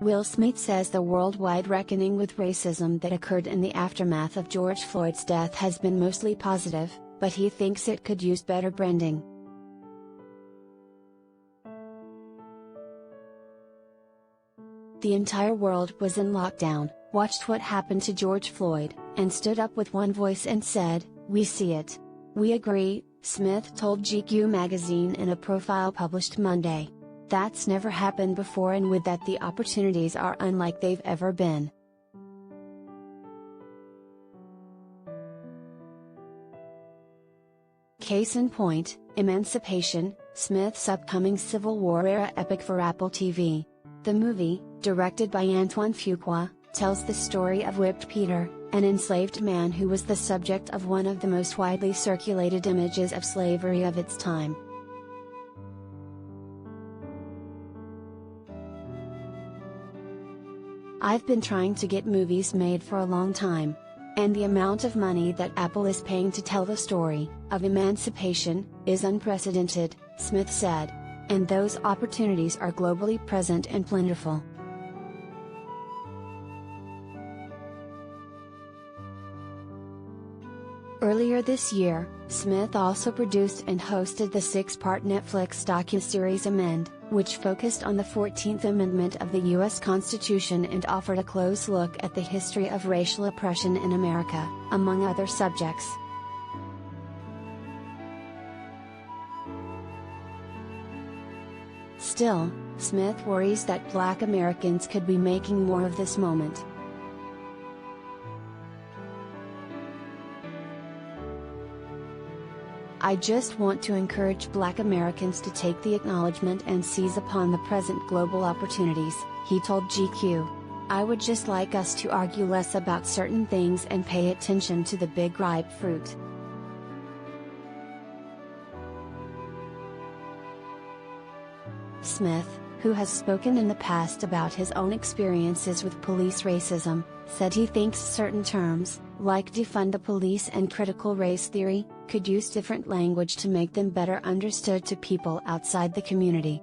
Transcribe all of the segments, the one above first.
Will Smith says the worldwide reckoning with racism that occurred in the aftermath of George Floyd's death has been mostly positive, but he thinks it could use better branding. The entire world was in lockdown, watched what happened to George Floyd, and stood up with one voice and said, "We see it. We agree," Smith told GQ magazine in a profile published Monday. "That's never happened before, and with that the opportunities are unlike they've ever been." Case in point, Emancipation, Smith's upcoming Civil War-era epic for Apple TV. The movie, directed by Antoine Fuqua, tells the story of Whipped Peter, an enslaved man who was the subject of one of the most widely circulated images of slavery of its time. "I've been trying to get movies made for a long time. And the amount of money that Apple is paying to tell the story of emancipation is unprecedented," Smith said. "And those opportunities are globally present and plentiful." Earlier this year, Smith also produced and hosted the 6-part Netflix docuseries Amend, which focused on the 14th Amendment of the U.S. Constitution and offered a close look at the history of racial oppression in America, among other subjects. Still, Smith worries that Black Americans could be making more of this moment. "I just want to encourage Black Americans to take the acknowledgement and seize upon the present global opportunities," he told GQ. "I would just like us to argue less about certain things and pay attention to the big ripe fruit." Smith, who has spoken in the past about his own experiences with police racism, said he thinks certain terms, like defund the police and critical race theory, could use different language to make them better understood to people outside the community.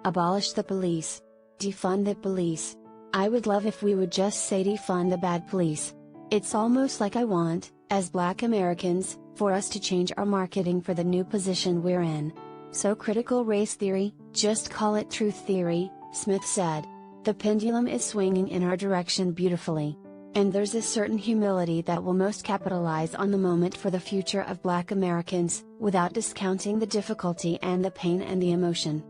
Abolish the police. Defund the police. I would love if we would just say defund the bad police. It's almost like I want, as Black Americans, for us to change our marketing for the new position we're in. So critical race theory, just call it truth theory, Smith said. The pendulum is swinging in our direction beautifully. And there's a certain humility that will most capitalize on the moment for the future of Black Americans, without discounting the difficulty and the pain and the emotion.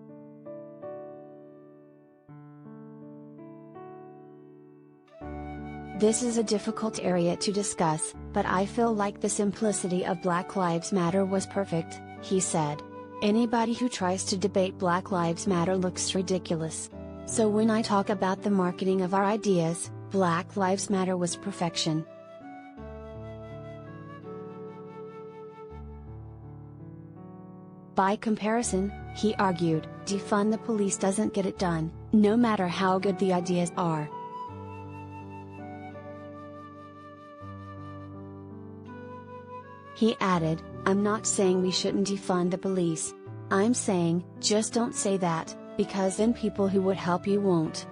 This is a difficult area to discuss, but I feel like the simplicity of Black Lives Matter was perfect, he said. Anybody who tries to debate Black Lives Matter looks ridiculous. So when I talk about the marketing of our ideas, Black Lives Matter was perfection. By comparison, he argued, defund the police doesn't get it done, no matter how good the ideas are. He added, I'm not saying we shouldn't defund the police. I'm saying, just don't say that, because then people who would help you won't.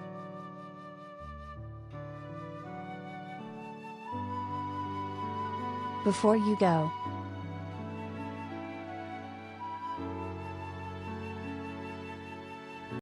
Before you go,